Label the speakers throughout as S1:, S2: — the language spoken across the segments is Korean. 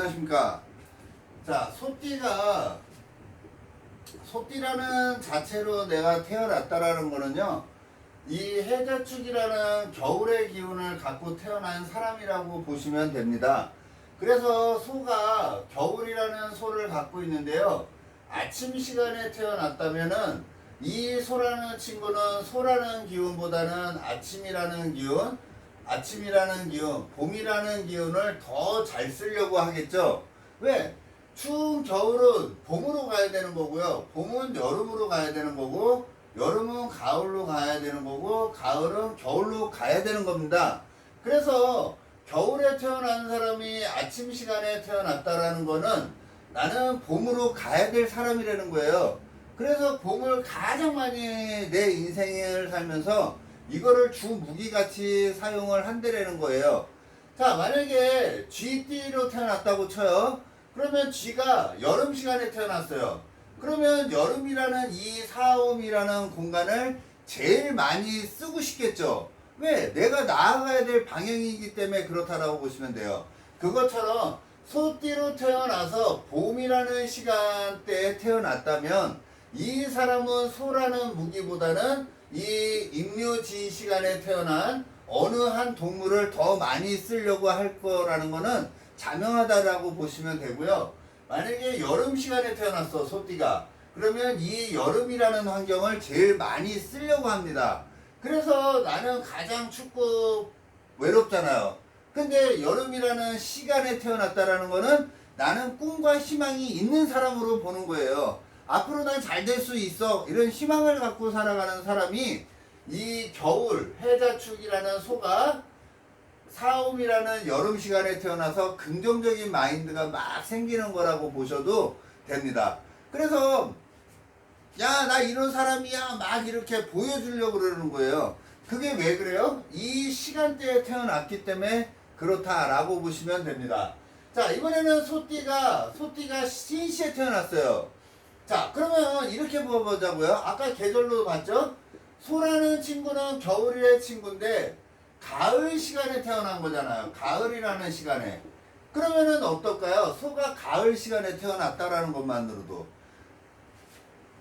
S1: 안녕하십니까. 자, 소띠라는 자체로 내가 태어났다라는 거는요, 이 해자축이라는 겨울의 기운을 갖고 태어난 사람이라고 보시면 됩니다. 그래서 소가 겨울이라는 소를 갖고 있는데요, 아침 시간에 태어났다면은 이 소라는 친구는 소라는 기운보다는 아침이라는 기운, 봄이라는 기운을 더 잘 쓰려고 하겠죠. 왜? 추운 겨울은 봄으로 가야 되는 거고요. 봄은 여름으로 가야 되는 거고, 여름은 가을로 가야 되는 거고, 가을은 겨울로 가야 되는 겁니다. 그래서 겨울에 태어난 사람이 아침 시간에 태어났다라는 거는 나는 봄으로 가야 될 사람이라는 거예요. 그래서 봄을 가장 많이 내 인생을 살면서 이거를 주 무기같이 사용을 한다라는 거예요. 자, 만약에 쥐띠로 태어났다고 쳐요. 그러면 쥐가 여름 시간에 태어났어요. 그러면 여름이라는 이 사옴이라는 공간을 제일 많이 쓰고 싶겠죠. 왜? 내가 나아가야 될 방향이기 때문에 그렇다라고 보시면 돼요. 그것처럼 소띠로 태어나서 봄이라는 시간대에 태어났다면 이 사람은 소라는 무기보다는 이 임묘지 시간에 태어난 어느 한 동물을 더 많이 쓰려고 할 거라는 거는 자명하다라고 보시면 되고요. 만약에 여름 시간에 태어났어, 소띠가. 그러면 이 여름이라는 환경을 제일 많이 쓰려고 합니다. 그래서 나는 가장 춥고 외롭잖아요. 근데 여름이라는 시간에 태어났다라는 거는 나는 꿈과 희망이 있는 사람으로 보는 거예요. 앞으로 난 잘 될 수 있어, 이런 희망을 갖고 살아가는 사람이 이 겨울 해자축이라는 소가 사옴이라는 여름 시간에 태어나서 긍정적인 마인드가 막 생기는 거라고 보셔도 됩니다. 그래서 야, 나 이런 사람이야 막 이렇게 보여주려고 그러는 거예요. 그게 왜 그래요? 이 시간대에 태어났기 때문에 그렇다라고 보시면 됩니다. 자, 이번에는 소띠가 신시에 태어났어요. 자, 그러면 이렇게 보자고요. 아까 계절로 봤죠? 소라는 친구는 겨울의 친구인데 가을 시간에 태어난 거잖아요. 가을이라는 시간에. 그러면은 어떨까요? 소가 가을 시간에 태어났다라는 것만으로도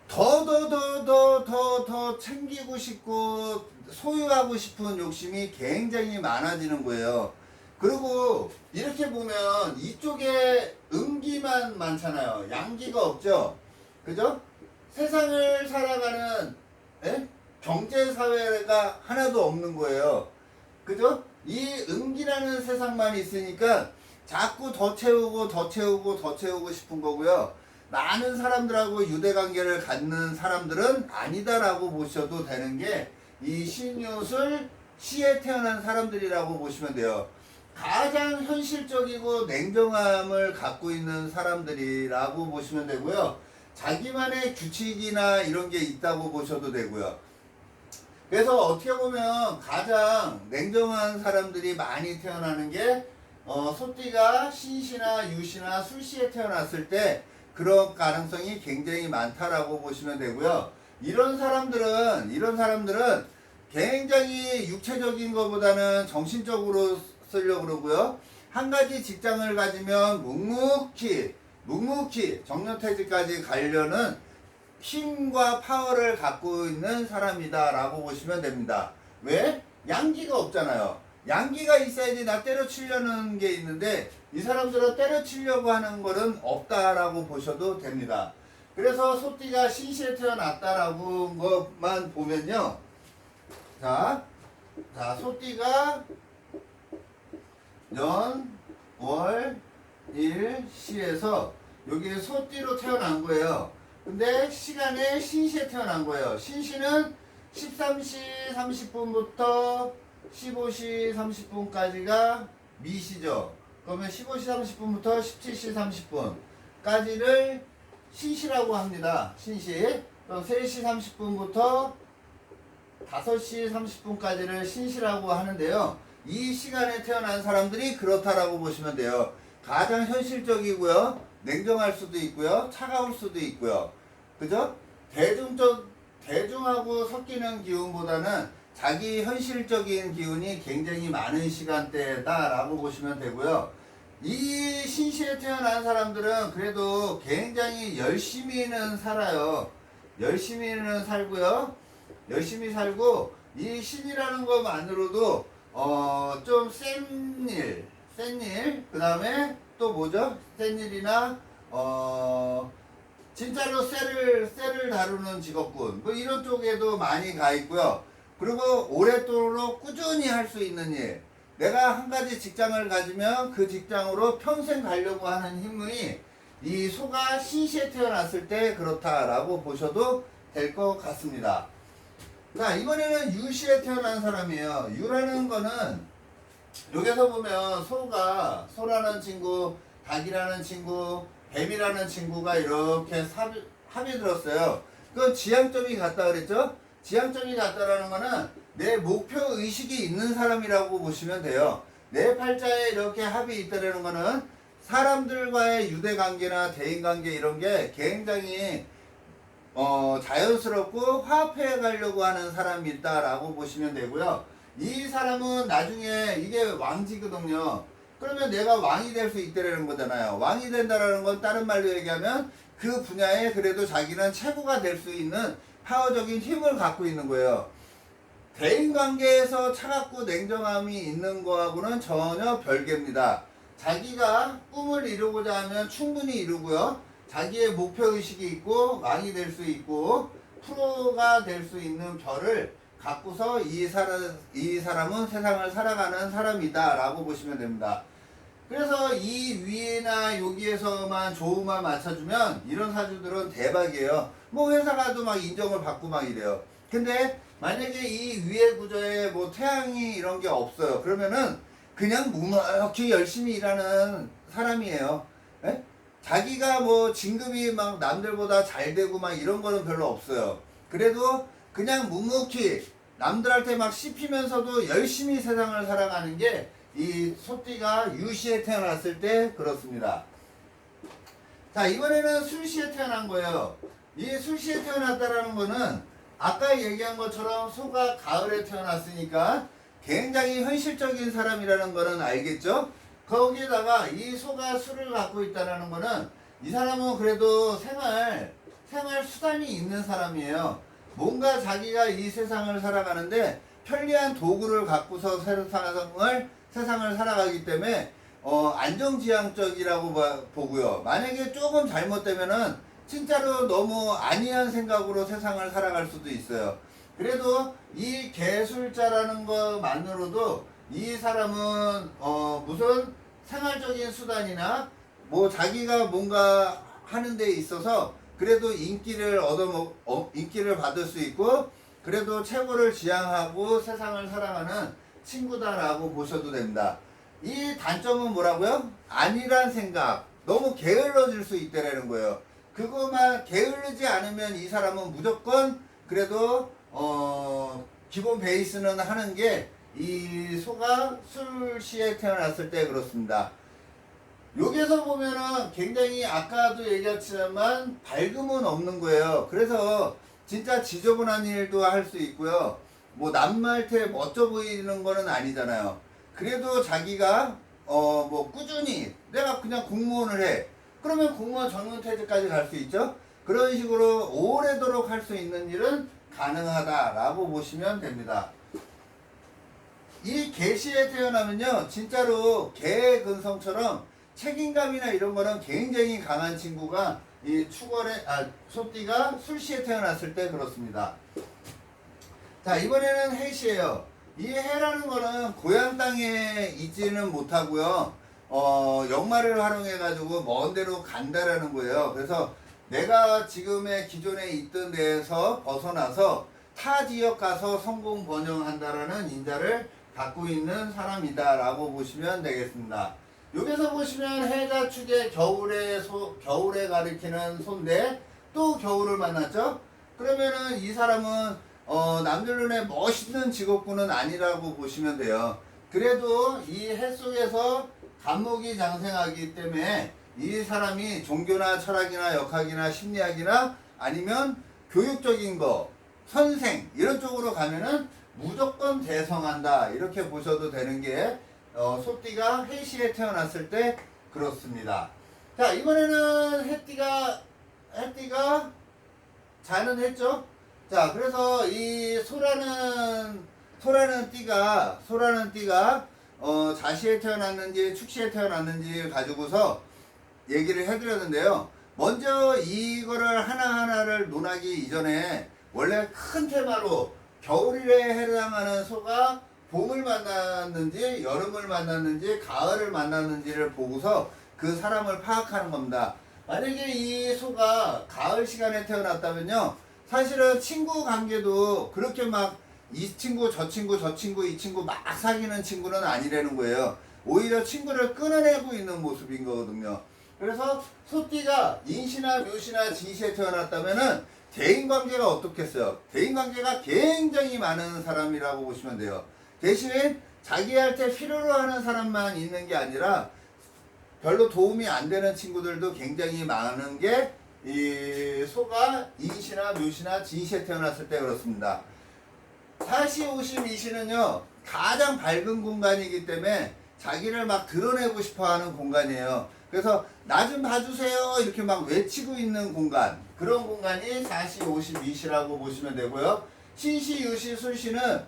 S1: 더 챙기고 싶고 소유하고 싶은 욕심이 굉장히 많아지는 거예요. 그리고 이렇게 보면 이쪽에 음기만 많잖아요. 양기가 없죠. 그죠? 세상을 살아가는 경제사회가 하나도 없는 거예요. 그죠? 이 음기라는 세상만 있으니까 자꾸 더 채우고 싶은 거고요. 많은 사람들하고 유대관계를 갖는 사람들은 아니다라고 보셔도 되는 게 이 신유술 시에 태어난 사람들이라고 보시면 돼요. 가장 현실적이고 냉정함을 갖고 있는 사람들이라고 보시면 되고요. 자기만의 규칙이나 이런 게 있다고 보셔도 되고요. 그래서 어떻게 보면 가장 냉정한 사람들이 많이 태어나는 게 소띠가 신시나 유시나 술시에 태어났을 때 그런 가능성이 굉장히 많다라고 보시면 되고요. 이런 사람들은 굉장히 육체적인 것보다는 정신적으로 쓰려고 그러고요. 한 가지 직장을 가지면 묵묵히 정년퇴직까지 가려는 힘과 파워를 갖고 있는 사람이다라고 보시면 됩니다. 왜? 양기가 없잖아요. 양기가 있어야지 나 때려치려는 게 있는데 이 사람들은 때려치려고 하는 거는 없다라고 보셔도 됩니다. 그래서 소띠가 신시에 태어났다라고 것만 보면요. 자, 소띠가 년, 월, 일, 시에서 여기 소띠로 태어난 거예요. 근데 시간에 신시에 태어난 거예요. 신시는 13시 30분부터 15시 30분까지가 미시죠. 그러면 15시 30분부터 17시 30분까지를 신시라고 합니다. 신시. 그럼 3시 30분부터 5시 30분까지를 신시라고 하는데요. 이 시간에 태어난 사람들이 그렇다라고 보시면 돼요. 가장 현실적이고요. 냉정할 수도 있고요. 차가울 수도 있고요. 그죠? 대중하고 섞이는 기운보다는 자기 현실적인 기운이 굉장히 많은 시간대다라고 보시면 되고요. 이 신시에 태어난 사람들은 그래도 굉장히 열심히는 살아요. 열심히는 살고요. 열심히 살고 이 신이라는 것만으로도 좀 센 일, 그 다음에 또 뭐죠? 센 일이나 진짜로 셀을 다루는 직업군 뭐 이런 쪽에도 많이 가 있고요. 그리고 오랫도록 꾸준히 할 수 있는 일, 내가 한 가지 직장을 가지면 그 직장으로 평생 가려고 하는 힘이 이 소가 신시에 태어났을 때 그렇다라고 보셔도 될 것 같습니다. 자, 이번에는 유시에 태어난 사람이에요. 유라는 거는 여기서 보면 소라는 친구, 닭이라는 친구, 뱀이라는 친구가 이렇게 합이 들었어요. 그건 지향점이 같다 그랬죠? 지향점이 같다라는 거는 내 목표 의식이 있는 사람이라고 보시면 돼요. 내 팔자에 이렇게 합이 있다는 거는 사람들과의 유대관계나 대인관계 이런 게 굉장히 자연스럽고 화합해 가려고 하는 사람이 있다라고 보시면 되고요. 이 사람은 나중에 이게 왕지거든요. 그러면 내가 왕이 될 수 있다라는 거잖아요. 왕이 된다라는 건 다른 말로 얘기하면 그 분야에 그래도 자기는 최고가 될 수 있는 파워적인 힘을 갖고 있는 거예요. 대인관계에서 차갑고 냉정함이 있는 거하고는 전혀 별개입니다. 자기가 꿈을 이루고자 하면 충분히 이루고요. 자기의 목표의식이 있고 왕이 될 수 있고 프로가 될 수 있는 별을 갖고서 이 사람은 세상을 살아가는 사람이다 라고 보시면 됩니다. 그래서 이 위에나 여기에서만 조우만 맞춰주면 이런 사주들은 대박이에요. 뭐 회사 가도 막 인정을 받고 막 이래요. 근데 만약에 이 위에 구조에 뭐 태양이 이런 게 없어요. 그러면은 그냥 묵묵히 열심히 일하는 사람이에요. 에? 자기가 뭐 진급이 막 남들보다 잘 되고 막 이런 거는 별로 없어요. 그래도 그냥 묵묵히 남들한테 막 씹히면서도 열심히 세상을 살아가는 게 이 소띠가 유시에 태어났을 때 그렇습니다. 자, 이번에는 술시에 태어난 거예요. 이 술시에 태어났다라는 거는 아까 얘기한 것처럼 소가 가을에 태어났으니까 굉장히 현실적인 사람이라는 거는 알겠죠? 거기에다가 이 소가 술을 갖고 있다는 거는 이 사람은 그래도 생활 수단이 있는 사람이에요. 뭔가 자기가 이 세상을 살아가는데 편리한 도구를 갖고서 세상을 살아가기 때문에 안정지향적이라고 보고요. 만약에 조금 잘못되면은 진짜로 너무 안이한 생각으로 세상을 살아갈 수도 있어요. 그래도 이 개술자라는 것만으로도 이 사람은 무슨 생활적인 수단이나 뭐 자기가 뭔가 하는 데 있어서 그래도 인기를 인기를 받을 수 있고 그래도 최고를 지향하고 세상을 살아가는 친구다라고 보셔도 됩니다. 이 단점은 뭐라고요? 아니란 생각, 너무 게을러질 수 있다라는 거예요. 그거만 게으르지 않으면 이 사람은 무조건 그래도 기본 베이스는 하는 게 이 소가 술시에 태어났을 때 그렇습니다. 여기서 보면은 굉장히 아까도 얘기했지만 밝음은 없는 거예요. 그래서 진짜 지저분한 일도 할 수 있고요. 뭐 남한테 멋져 보이는 거는 아니잖아요. 그래도 자기가 뭐 꾸준히 내가 그냥 공무원을 해. 그러면 공무원 정년퇴직까지 갈 수 있죠. 그런 식으로 오래도록 할 수 있는 일은 가능하다라고 보시면 됩니다. 이 개시에 태어나면요, 진짜로 개 근성처럼 책임감이나 이런 거는 굉장히 강한 친구가 이 소띠가 술시에 태어났을 때 그렇습니다. 자, 이번에는 해시예요. 이 해라는 거는 고향 땅에 있지는 못하고요. 역마를 활용해 가지고 먼 데로 간다라는 거예요. 그래서 내가 지금의 기존에 있던 데에서 벗어나서 타 지역 가서 성공 번영한다라는 인자를 갖고 있는 사람이다라고 보시면 되겠습니다. 여기서 보시면 해가 축의 겨울에 가리키는 소인데 또 겨울을 만났죠? 그러면은 이 사람은 남들 눈에 멋있는 직업군은 아니라고 보시면 돼요. 그래도 이 해 속에서 간목이 장생하기 때문에 이 사람이 종교나 철학이나 역학이나 심리학이나 아니면 교육적인 거, 선생 이런 쪽으로 가면은 무조건 대성한다 이렇게 보셔도 되는 게 소띠가 해시에 태어났을 때 그렇습니다. 자, 이번에는 해띠가 자는 했죠? 자, 그래서 이 소라는 띠가 자시에 태어났는지 축시에 태어났는지 가지고서 얘기를 해드렸는데요. 먼저 이거를 하나하나를 논하기 이전에 원래 큰 테마로 겨울에 해당하는 소가 봄을 만났는지 여름을 만났는지 가을을 만났는지를 보고서 그 사람을 파악하는 겁니다. 만약에 이 소가 가을 시간에 태어났다면요, 사실은 친구 관계도 그렇게 막 이 친구 저 친구 저 친구 이 친구 막 사귀는 친구는 아니라는 거예요. 오히려 친구를 끊어내고 있는 모습인 거거든요. 그래서 소띠가 인시나 묘시나 진시에 태어났다면은 대인관계가 어떻겠어요? 대인관계가 굉장히 많은 사람이라고 보시면 돼요. 대신 자기한테 필요로 하는 사람만 있는 게 아니라 별로 도움이 안 되는 친구들도 굉장히 많은 게 이 소가 인시나 묘시나 진시에 태어났을 때 그렇습니다. 사시, 오시, 미시는요 가장 밝은 공간이기 때문에 자기를 막 드러내고 싶어하는 공간이에요. 그래서 나 좀 봐주세요 이렇게 막 외치고 있는 공간, 그런 공간이 사시, 오시, 미시라고 보시면 되고요. 신시, 유시, 술시는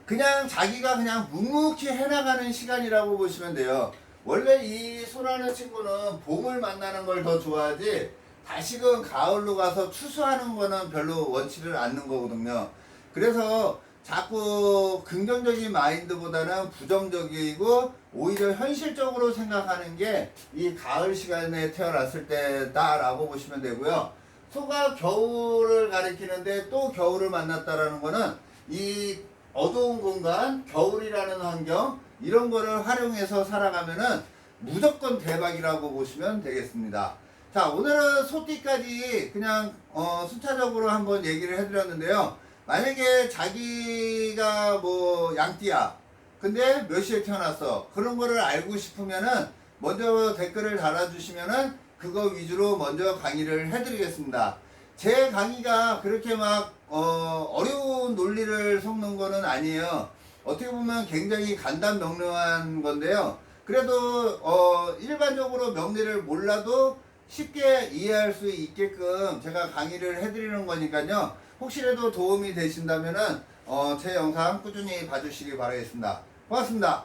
S1: 그냥 자기가 그냥 묵묵히 해나가는 시간이라고 보시면 돼요. 원래 이 소라는 친구는 봄을 만나는 걸 더 좋아하지 다시금 가을로 가서 추수하는 거는 별로 원치를 않는 거거든요. 그래서 자꾸 긍정적인 마인드보다는 부정적이고 오히려 현실적으로 생각하는 게 이 가을 시간에 태어났을 때다라고 보시면 되고요. 소가 겨울을 가리키는데 또 겨울을 만났다라는 거는 이 어두운 공간, 겨울이라는 환경, 이런 거를 활용해서 살아가면은 무조건 대박이라고 보시면 되겠습니다. 자, 오늘은 소띠까지 그냥 순차적으로 한번 얘기를 해드렸는데요. 만약에 자기가 뭐 양띠야, 근데 몇 시에 태어났어, 그런 거를 알고 싶으면은 먼저 댓글을 달아주시면은 그거 위주로 먼저 강의를 해드리겠습니다. 제 강의가 그렇게 막 어려운 논리를 섞는 거는 아니에요. 어떻게 보면 굉장히 간단명료한 건데요. 그래도 일반적으로 명리를 몰라도 쉽게 이해할 수 있게끔 제가 강의를 해드리는 거니까요. 혹시라도 도움이 되신다면은 제 영상 꾸준히 봐주시기 바라겠습니다. 고맙습니다.